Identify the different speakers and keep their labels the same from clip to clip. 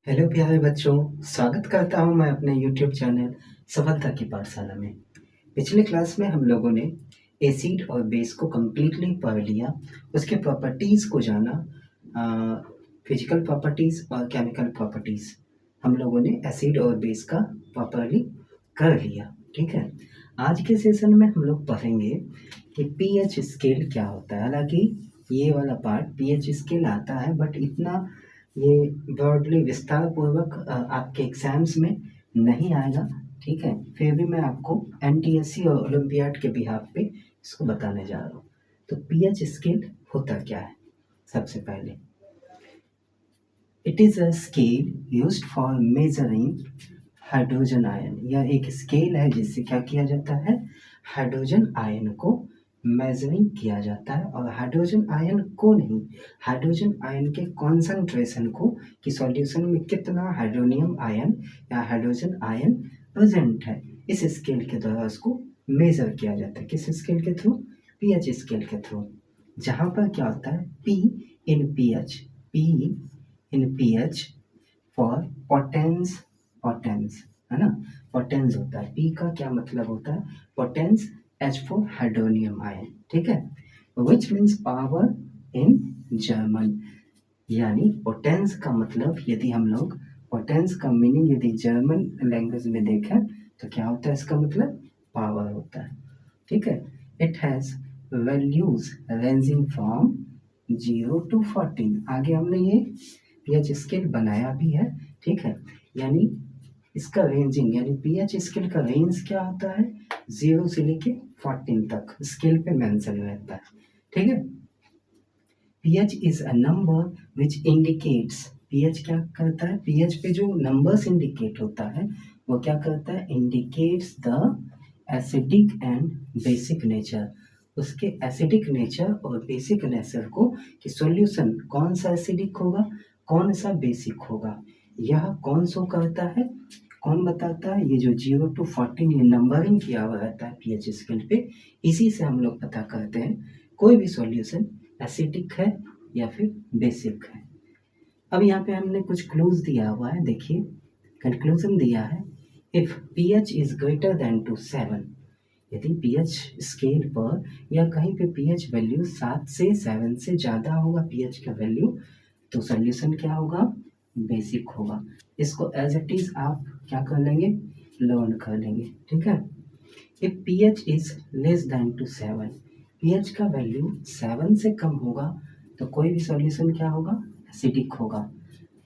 Speaker 1: Hello प्यारे बच्चों, स्वागत करता हूं मैं अपने यूट्यूब चैनल सफलता की पाठशाला में। पिछले क्लास में हम लोगों ने एसिड और बेस को कम्प्लीटली पढ़ लिया, उसके प्रॉपर्टीज़ को जाना, फिजिकल प्रॉपर्टीज़ और केमिकल प्रॉपर्टीज़ हम लोगों ने एसिड और बेस का प्रॉपरली कर लिया। ठीक है, आज के सेशन में हम लोग पढ़ेंगे कि पीएच स्केल क्या होता है। हालांकि ये वाला पार्ट पीएच स्केल आता है, बट इतना ये ब्रॉडली विस्तार पूर्वक आपके एग्जाम्स में नहीं आएगा। ठीक है, फिर भी मैं आपको एनटीएससी और ओलंपियाड के बिहाफ पे इसको बताने जा रहा हूँ। तो पीएच स्केल होता क्या है? सबसे पहले, it is a scale used for measuring hydrogen ion. यह एक स्केल है जिससे क्या किया जाता है, हाइड्रोजन आयन को मेजरिंग किया जाता है। और हाइड्रोजन आयन को नहीं, हाइड्रोजन आयन के कॉन्सेंट्रेशन को, कि सॉल्यूशन में कितना हाइड्रोनियम आयन या हाइड्रोजन आयन प्रेजेंट है, इस स्केल के द्वारा उसको मेजर किया जाता है। किस स्केल के थ्रू? पीएच स्केल के थ्रू। जहाँ पर क्या होता है, P in pH, P in pH for potence, potence है ना, पोटेंस होता है। पी का क्या मतलब होता है, potence, H for hydronium ion. ठीक है, which means power in German. यानी पोटेंस का मतलब, यदि हम लोग पोटेंस का मीनिंग यदि जर्मन लैंग्वेज में देखें तो क्या होता है, इसका मतलब पावर होता है। ठीक है, it has values ranging from 0 to 14। आगे हमने ये पीएच स्केल बनाया भी है। ठीक है, यानी इसका रेंजिंग, यानी पीएच स्केल का रेंज क्या होता है, 0 से लेके 14 तक स्केल पे मेंशन रहता है। ठीक है, pH is a number which indicates, pH क्या करता है, pH पे जो नंबर्स इंडिकेट होता है वो क्या करता है, indicates the acidic and basic nature. उसके एसिडिक नेचर और बेसिक नेचर को, कि सॉल्यूशन कौन सा एसिडिक होगा, कौन सा बेसिक होगा, यह कौन शो करता है, कौन बताता है, ये जो 0 to 14 ये नंबरिंग किया हुआ रहता है पीएच स्केल पे। इसी से हम लोग पता करते हैं कोई भी सॉल्यूशन एसिडिक है या फिर बेसिक है। अब यहाँ पे हमने कुछ क्लूज दिया हुआ है, देखिए कंक्लूजन दिया है, if pH is greater than to 7, यदि pH स्केल पर या कहीं पे pH वैल्यू 7 से 7 से ज़्यादा होगा pH का वैल्यू, तो सॉल्यूशन क्या होगा, बेसिक होगा। इसको एज इट इज आप क्या कर लेंगे, लर्न कर लेंगे। ठीक है, if pH is less than to 7, pH का वैल्यू 7 से कम होगा तो कोई भी सॉल्यूशन क्या होगा, एसिडिक होगा।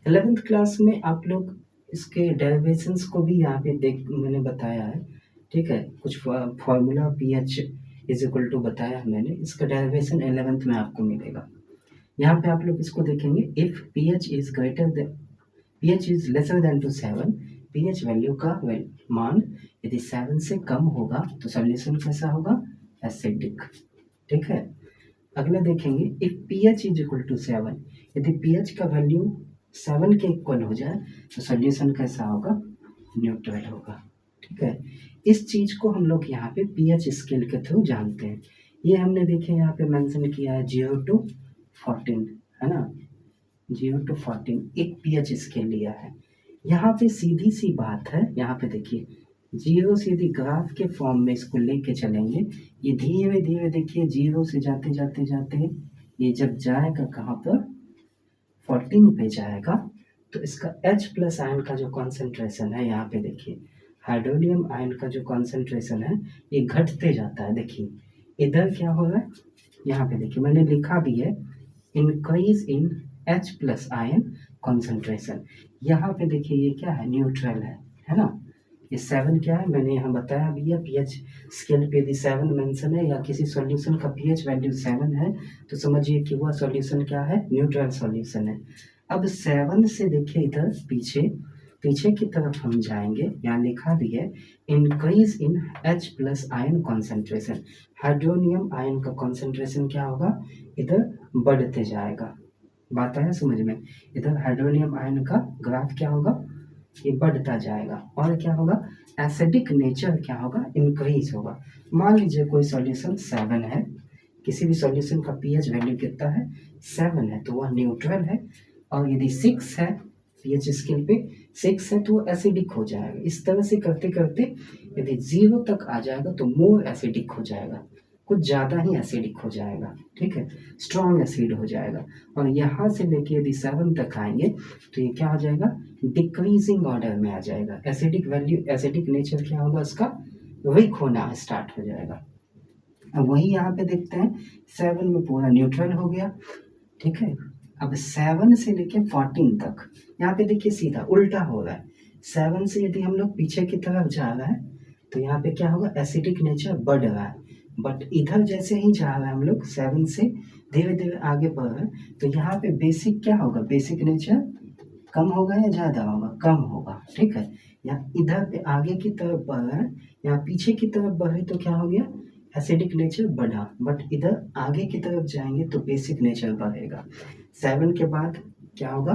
Speaker 1: 11th क्लास में आप लोग इसके डेरिवेशंस को भी यहाँ पे देख, मैंने बताया है। ठीक है, कुछ formula pH is equal to बताया है मैंने, इसका डेरिवेशन 11th में आपको मिलेगा। यहाँ पे आप लोग इसको देखेंगे, if pH is greater than, pH is lesser than to 7, pH value का मान यदि 7 से कम होगा तो सॉल्यूशन कैसा होगा, एसिडिक। ठीक है, अगला देखेंगे, if pH is equal to 7, यदि pH का वैल्यू 7 के इक्वल हो जाए तो सॉल्यूशन कैसा होगा, न्यूट्रल होगा। ठीक है, इस चीज को हम लोग यहाँ पे pH स्केल के थ्रू जानते हैं। ये हमने देखे यहाँ पे मेंशन किया है 0 to 14, है ना, 0 to 14 एक pH स्केल लिया है। यहाँ पे सीधी सी बात है, यहाँ पे देखिए 0 से यदि ग्राफ के फॉर्म में इसको लेके चलेंगे, ये धीरे धीरे देखिए 0 से जाते जाते जाते ये जब जाएगा कहाँ पर, 14 पे जाएगा, तो इसका H प्लस आयन का जो कॉन्सेंट्रेशन है, यहाँ पे देखिए हाइड्रोनियम आयन का जो कॉन्सेंट्रेशन है ये घटते जाता है। देखिए इधर क्या हो रहा है, यहाँ पे देखिए मैंने लिखा भी है, increase in H plus ion concentration. यहाँ पे देखिए ये क्या है, न्यूट्रल है ना। ये 7 क्या है, मैंने यहाँ बताया भी है, pH स्केल पे यदि 7 मेंशन है या किसी सॉल्यूशन का pH वैल्यू 7 है तो समझिए कि वह सॉल्यूशन क्या है, न्यूट्रल सॉल्यूशन है। अब 7 से देखिए इधर पीछे पीछे की तरफ हम जाएंगे, यहाँ लिखा भी है, increase in H plus ion concentration. Hydronium ion का कॉन्सेंट्रेशन क्या होगा, इधर बढ़ते जाएगा। बात आया समझ में, इधर हाइड्रोनियम आयन का ग्राफ क्या होगा, ये बढ़ता जाएगा। और क्या होगा, एसिडिक नेचर क्या होगा, इंक्रीज होगा। मान लीजिए कोई सॉल्यूशन 7 है, किसी भी सॉल्यूशन का पीएच वैल्यू कितना है, 7 है, तो वह न्यूट्रल है। और यदि 6 है पीएच स्केल पे 6 है तो वो एसिडिक हो जाएगा। इस तरह से करते करते यदि 0 तक आ जाएगा तो मोर एसिडिक हो जाएगा, कुछ ज़्यादा ही एसिडिक हो जाएगा, ठीक है, स्ट्रॉन्ग एसिड हो जाएगा। और यहाँ से लेके यदि 7 तक आएंगे तो ये क्या हो जाएगा, डिक्रीजिंग ऑर्डर में आ जाएगा। एसिडिक वैल्यू, एसिडिक नेचर क्या होगा उसका, वीक होना स्टार्ट हो जाएगा। अब वही यहाँ पे देखते हैं 7 में पूरा न्यूट्रल हो गया, ठीक है। अब 7 से लेके 14 तक यहाँ पे देखिए सीधा उल्टा हो रहा है। 7 से यदि हम लोग पीछे की तरफ जा रहे हैं तो यहाँ पे क्या होगा, एसिडिक नेचर बढ़ रहा है। बट इधर जैसे ही जा रहे हैं हम लोग 7 से धीरे धीरे आगे बढ़ रहे हैं तो यहाँ पे बेसिक क्या होगा, बेसिक नेचर कम होगा या ज़्यादा होगा, कम होगा, ठीक है। या इधर पे आगे की तरफ बढ़ रहा है, यहाँ पीछे की तरफ बढ़े तो क्या हो गया, एसिडिक नेचर बढ़ा। बट इधर आगे की तरफ जाएंगे तो बेसिक नेचर बढ़ेगा। 7 के बाद क्या होगा,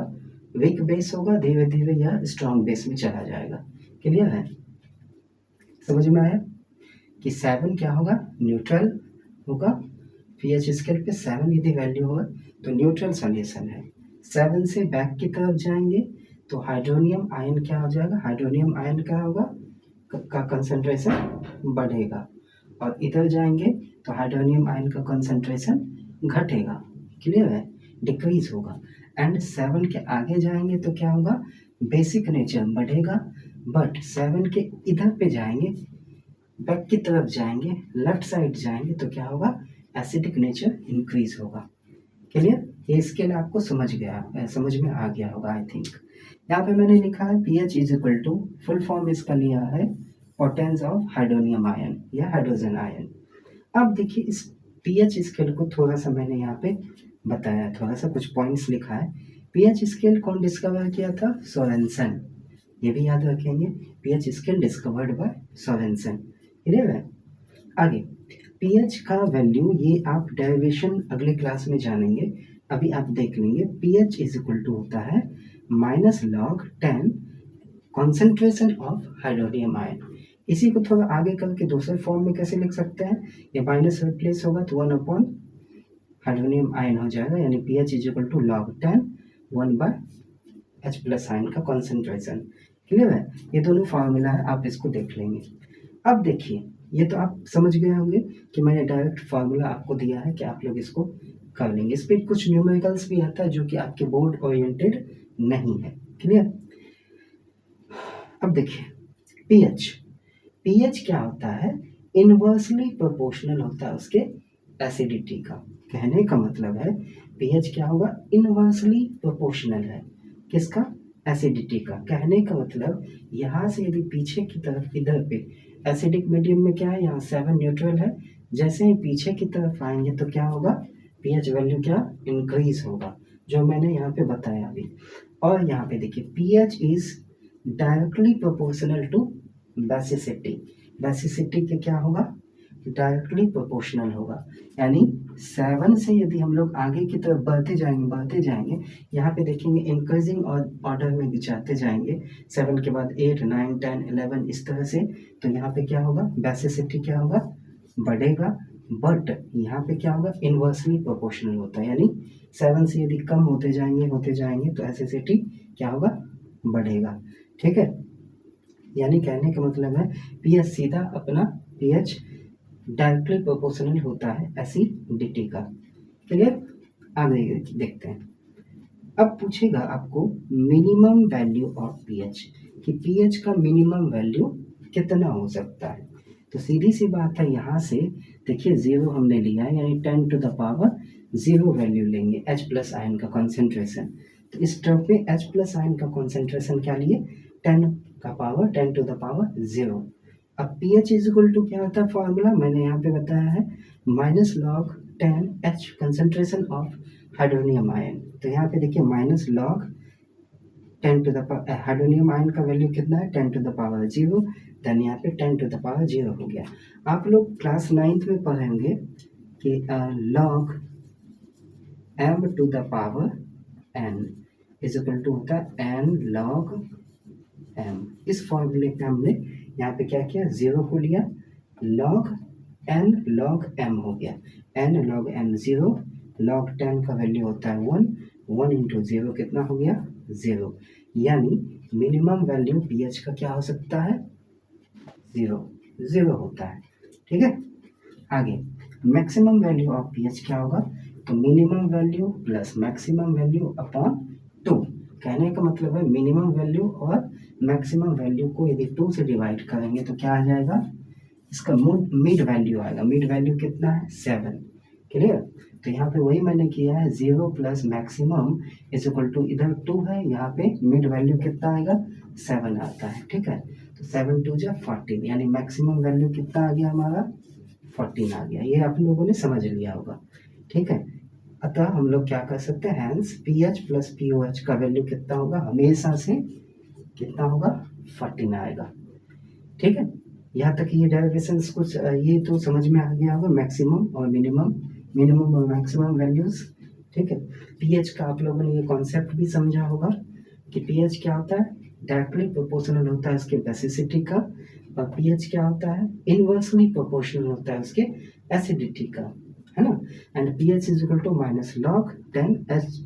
Speaker 1: वीक बेस होगा, धीरे धीरे यह स्ट्रॉन्ग बेस में चला जाएगा। क्लियर है, समझ में आया कि 7 क्या होगा, न्यूट्रल होगा। पीएच स्केल पे 7 यदि वैल्यू होगा तो न्यूट्रल सॉल्यूशन है। 7 से बैक की तरफ जाएंगे तो हाइड्रोनियम आयन क्या हो जाएगा, हाइड्रोनियम आयन क्या होगा, का कंसंट्रेशन बढ़ेगा। और इधर जाएंगे तो हाइड्रोनियम आयन का कंसंट्रेशन घटेगा। क्लियर है, डिक्रीज होगा। एंड 7 के आगे जाएंगे तो क्या होगा, बेसिक नेचर बढ़ेगा। बट 7 के इधर पे जाएंगे, बैक की तरफ जाएंगे, लेफ्ट साइड जाएंगे तो क्या होगा, एसिडिक नेचर इंक्रीज होगा। क्लियर, ये स्केल आपको समझ में आ गया होगा आई थिंक। यहाँ पे मैंने लिखा है pH is equal to, full form इसका लिया है पोटेंस ऑफ हाइड्रोनियम आयन या हाइड्रोजन आयन। अब देखिए इस पीएच स्केल को थोड़ा सा मैंने यहाँ पे बताया, थोड़ा सा कुछ पॉइंट्स लिखा है। पीएच स्केल कौन डिस्कवर किया था, सोरेनसन, ये भी याद रखेंगे। PH scale discovered by Sorensen. Clear है, आगे पीएच का वैल्यू ये आप डेरिवेशन अगले क्लास में जानेंगे, अभी आप देख लेंगे। पीएच इज इक्वल टू होता है -log10 concentration of hydronium ion. इसी को थोड़ा आगे करके दूसरे फॉर्म में कैसे लिख सकते हैं, ये माइनस रिप्लेस होगा तो 1 अपॉन हाइड्रोनियम आयन हो जाएगा, यानी pH is equal to log10 1 by H plus ion का कॉन्सेंट्रेशन। क्लियर है, ये दोनों फार्मूला है, आप इसको देख लेंगे। अब देखिए ये तो आप समझ गए होंगे कि मैंने डायरेक्ट फार्मूला आपको दिया है कि आप लोग इसको कर लेंगे। इस पर कुछ न्यूमेरिकल्स भी आता है जो कि आपके बोर्ड ओरिएंटेड नहीं है। क्लियर, अब देखिए पीएच क्या होता है, इनवर्सली प्रोपोर्शनल होता है उसके एसिडिटी का। कहने का मतलब है पीएच क्या होगा, इनवर्सली प्रोपोर्शनल है किसका, एसिडिटी का। कहने का मतलब यहाँ से यदि पीछे की तरफ इधर पे एसिडिक मीडियम में क्या है, यहाँ 7 न्यूट्रल है, जैसे ही पीछे की तरफ आएंगे तो क्या होगा, पीएच वैल्यू क्या इंक्रीज होगा, जो मैंने यहाँ पे बताया अभी। और यहाँ पे देखिए pH is directly proportional to basicity. Basicity के क्या होगा, डायरेक्टली प्रोपोर्शनल होगा। यानी 7 से यदि हम लोग आगे की तरफ बढ़ते जाएंगे, यहाँ पे देखेंगे इंक्रीजिंग ऑर्डर में जाते जाएंगे, 7 के बाद 8 9 10 11 इस तरह से, तो यहाँ पे क्या होगा, बेसिसिटी क्या होगा, बढ़ेगा। बट यहाँ पे क्या होगा, इनवर्सली प्रोपोर्शनल होता है, यानी 7 से यदि कम होते जाएंगे तो एसिडिटी क्या होगा, बढ़ेगा। ठीक है, यानी कहने का मतलब है पीएच सीधा अपना पीएच डायरेक्टली प्रोपोर्शनल होता है एसिडिटी का। क्लियर, आगे देखते हैं। अब पूछेगा आपको मिनिमम वैल्यू ऑफ पीएच, कि पीएच का मिनिमम वैल्यू कितना हो सकता है। तो सीधी सी बात है, यहाँ से देखिए 0 हमने लिया है, यानी 10 टू द पावर 0 वैल्यू लेंगे H प्लस आयन का कॉन्सेंट्रेशन। तो इस टर्म पे H प्लस आयन का कॉन्सेंट्रेशन क्या लिए, 10 टू द पावर 0। अब पीएच इज इक्वल टू क्या होता है, फॉर्मूला मैंने यहाँ पे बताया है -log10 H concentration of hydronium ion. तो यहाँ पे देखिए -log10 to the power, hydronium ion का वैल्यू कितना है, 10 टू द पावर 0, देन यहाँ पे 10 टू द पावर 0 हो गया। आप लोग क्लास 9th में पढ़ेंगे कि log m to the power n is equal to होता है n log m। इस फॉर्मूले पे हमने यहाँ पे क्या किया, 0 को लिया, log n log m हो गया, n log m 0, log 10 का वैल्यू होता है 1 इंटू 0 कितना हो गया, 0। यानी मिनिमम वैल्यू पीएच का क्या हो सकता है, 0 होता है। ठीक है, आगे मैक्सिमम वैल्यू ऑफ पीएच क्या होगा, तो minimum value plus maximum value upon 2। कहने का मतलब है मिनिमम वैल्यू और मैक्सिमम वैल्यू को यदि 2 से डिवाइड करेंगे तो क्या आ जाएगा, इसका मिड वैल्यू आएगा। मिड वैल्यू कितना है, 7। क्लियर, तो यहाँ पे वही मैंने किया है, 0 plus maximum is equal to, इधर 2 है, यहाँ पे मिड वैल्यू कितना आएगा, 7 आता है। ठीक है, तो 7 2 जा 14, यानी मैक्सिमम वैल्यू कितना आ गया हमारा, 14 आ गया। ये आप लोगों ने समझ लिया होगा। ठीक है, अतः हम लोग क्या कर सकते हैं, hence P H plus P O H का वैल्यू कितना होगा, हमेशा से कितना होगा, 14 आएगा। ठीक है, यहाँ तक ये डेरिवेशन कुछ ये तो समझ में आ गया होगा, मैक्सिमम और मिनिमम और मैक्सिमम वैल्यूज। ठीक है, पीएच का आप लोगों ने ये कॉन्सेप्ट भी समझा होगा कि पीएच क्या होता है, डायरेक्टली प्रोपोर्शनल होता है उसके बेसिसिटी का, और पीएच क्या होता है, इनवर्सली प्रोपोर्शनल होता है उसके एसिडिटी का, है ना। And pH is equal to minus log 10H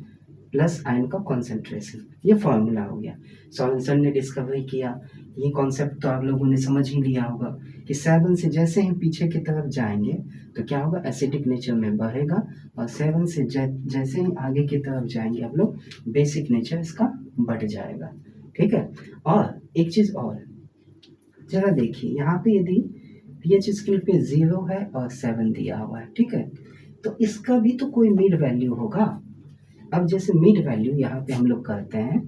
Speaker 1: plus ion का कॉन्सेंट्रेशन, ये फॉर्मूला हो गया। सॉरेनसन ने डिस्कवरी किया, ये कॉन्सेप्ट तो आप लोगों ने समझ ही लिया होगा कि 7 से जैसे ही पीछे की तरफ जाएंगे तो क्या होगा, एसिडिक नेचर में बढ़ेगा, और 7 से जैसे ही आगे की तरफ जाएंगे आप लोग, बेसिक नेचर इसका बढ़ जाएगा। ठीक है, और एक चीज और जरा देखिए, यहाँ पे यदि पीएच स्केल पे 0 है और 7 दिया हुआ है, ठीक है, तो इसका भी तो कोई मिड वैल्यू होगा। अब जैसे मिड वैल्यू यहाँ पे हम लोग करते हैं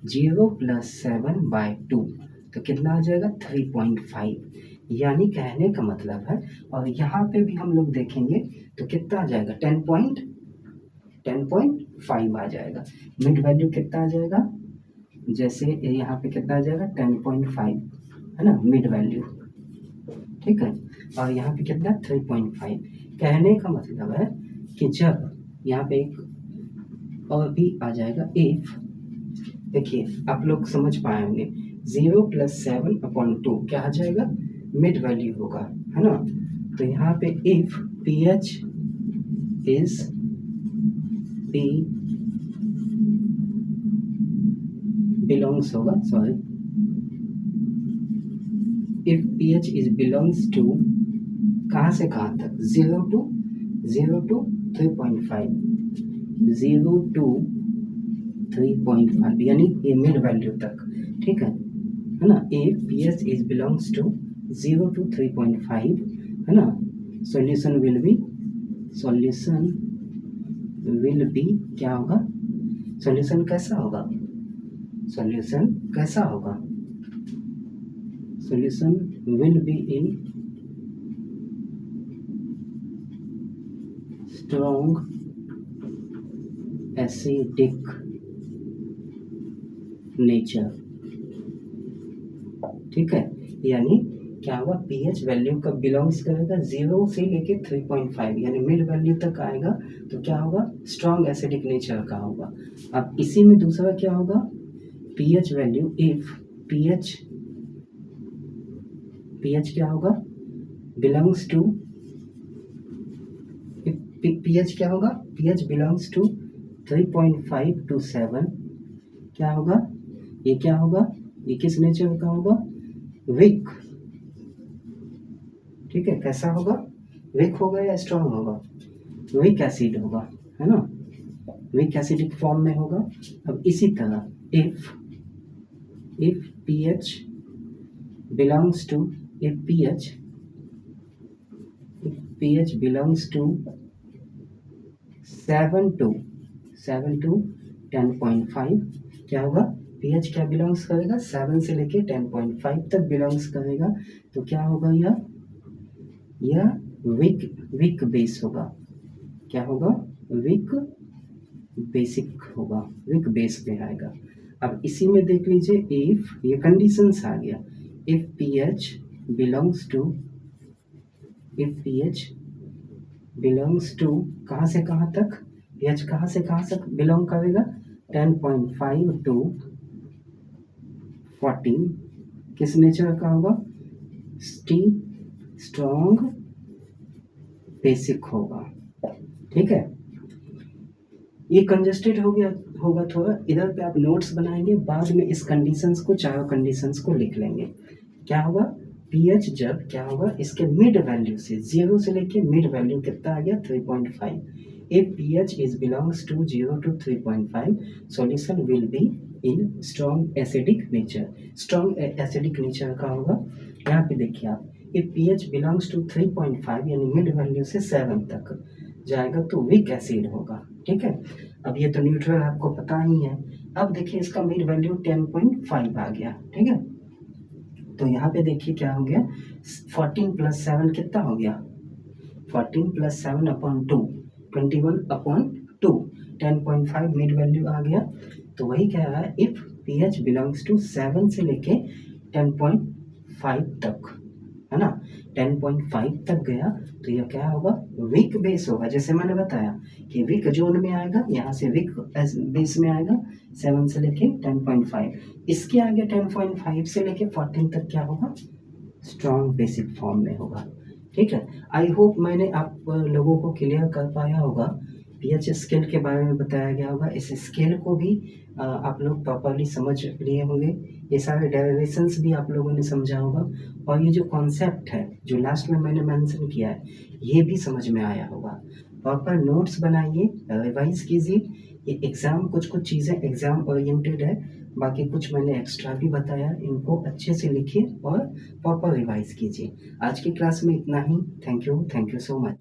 Speaker 1: 0 प्लस 7/2, तो कितना आ जाएगा, 3.5, यानी कहने का मतलब है, और यहाँ पे भी हम लोग देखेंगे तो कितना आ जाएगा, 10.5 आ जाएगा। मिड वैल्यू कितना आ जाएगा, जैसे यहाँ पे कितना आ जाएगा, 10.5 है ना मिड वैल्यू। ठीक है, और यहाँ पे कितना, 3.5। कहने का मतलब है कि जब यहाँ पे एक और भी आ जाएगा, इफ, देखिए आप लोग समझ पाए होंगे, 0 प्लस 7/2 क्या आ जाएगा, मिड वैल्यू होगा, है ना। तो यहाँ पे if pH is P belongs होगा, sorry, if pH is belongs to, कहाँ से कहाँ तक, 0 to 3.5, 0 to 3.5, यानी ये मिड वैल्यू तक। ठीक है ना, if pH is belongs to 0 to 3.5, है ना, सॉल्यूशन विल बी क्या होगा, सॉल्यूशन कैसा होगा, solution will be in strong acidic nature. ठीक है, यानी क्या होगा, पीएच वैल्यू का बिलोंग्स करेगा 0 से लेके 3.5, यानी मिड वैल्यू तक आएगा, तो क्या होगा, स्ट्रॉन्ग एसिडिक नेचर का होगा। अब इसी में दूसरा क्या होगा, पीएच वैल्यू, इफ पीएच क्या होगा, बिलोंग्स टू, पीएच क्या होगा, पीएच बिलोंग्स टू 3.5 to 7, क्या होगा, ये क्या होगा, ये किस नेचर का होगा, वीक। ठीक है, कैसा होगा, वीक होगा या स्ट्रॉन्ग होगा, वीक एसिड होगा, है ना, वीक एसिडिक फॉर्म में होगा। अब इसी तरह if pH belongs to, if pH belongs to 7 to 10.5, क्या होगा, pH क्या बिलोंग्स करेगा, 7 से लेके 10.5 तक बिलोंग्स करेगा, तो क्या होगा, यह वीक बेस होगा, क्या होगा, वीक बेसिक होगा, वीक बेस पे आएगा। अब इसी में देख लीजिए, इफ, ये कंडीशंस आ गया, इफ pH बिलोंग्स टू कहाँ से कहाँ तक, pH कहाँ से कहाँ तक बिलोंग करेगा, 10.5 to 14, किस नेचर का होगा, स्ट्रॉन्ग बेसिक होगा। ठीक है, ये कंजस्टेड हो गया होगा थोड़ा, इधर पे आप नोट्स बनाएंगे, बाद में इस कंडीशंस को, चारों कंडीशंस को लिख लेंगे। क्या होगा, पीएच जब क्या होगा, इसके मिड वैल्यू से, 0 से लेके मिड वैल्यू कितना आ गया 3.5। If pH is belongs to 0 to 3.5, solution will be in strong acidic nature. Strong acidic nature का होगा, यहाँ पे देखिए आप, इफ पीएच बिलोंग्स टू 3.5 यानी मिड वैल्यू से 7 तक जाएगा तो वीक एसिड होगा। ठीक है, अब ये तो न्यूट्रल आपको पता ही है। अब देखिए इसका मिड वैल्यू 10.5 आ गया। ठीक है, तो यहाँ पे देखिए क्या हो गया, 14 + 7 कितना हो गया, 14 + 7 अपॉन 2, 21/2, 10.5 मिड वैल्यू आ गया। तो वही कह रहा है, इफ पीएच बिलोंग्स टू 7 से लेके 10.5 तक, है ना, 10.5 तक गया तो यह क्या होगा, वीक बेस होगा। जैसे मैंने बताया कि वीक जोन में आएगा, यहाँ से वीक बेस में आएगा 7 से लेके 10.5, इसके आगे 10.5 से लेके 14 तक क्या होगा, स्ट्रॉन्ग बेसिक फॉर्म में होगा। ठीक है, आई होप मैंने आप लोगों को क्लियर कर पाया होगा, पीएच स्केल के बारे में बताया गया होगा। इस स्केल को भी आप लोग प्रॉपरली समझ लिए होंगे, ये सारे डेरिवेशंस भी आप लोगों ने समझा होगा, और ये जो कॉन्सेप्ट है जो लास्ट में मैंने मेंशन किया है ये भी समझ में आया होगा। प्रॉपर नोट्स बनाइए, रिवाइज कीजिए। ये एग्ज़ाम कुछ कुछ चीज़ें एग्ज़ाम ओरिएंटेड है, बाकी कुछ मैंने एक्स्ट्रा भी बताया, इनको अच्छे से लिखिए और प्रॉपर रिवाइज कीजिए। आज की क्लास में इतना ही। Thank you so much.